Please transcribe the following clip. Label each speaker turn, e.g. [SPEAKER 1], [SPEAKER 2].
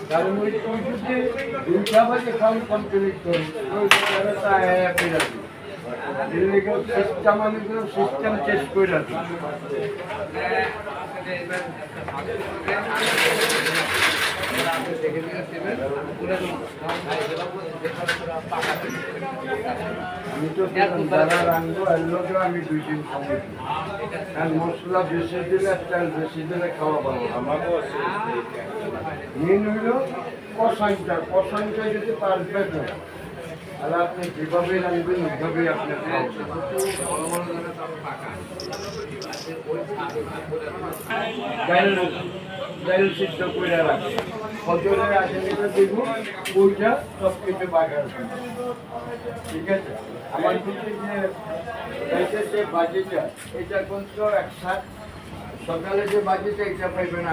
[SPEAKER 1] কারণ ওই যদি দুইটা বাজে খাওয়ান কমপ্লিট করি ওই সিস্টেম আমি সিস্টেম চেঞ্জ করে রাখি। আমি তো যারা রাখবো এর লোকেও আমি 2 দিন খাবো, কারণ মশলা বেশি দিলে তেল বেশি দিলে খাওয়া পাবো। আমাকেও মেন হইল কষাইটা যদি পারফেক্ট হয় তাহলে আপনি যেভাবে রাখবেন ওইভাবেই আপনার ডাইল সিদ্ধ করে রাখবেন, ফজরের আগে দিব ওইটা সব কিছু বাগার। ঠিক আছে, আমার কিন্তু যে বাজিটা এটা কিন্তু একসাথে সকালে যে বাজিটা এটা পাইবে না।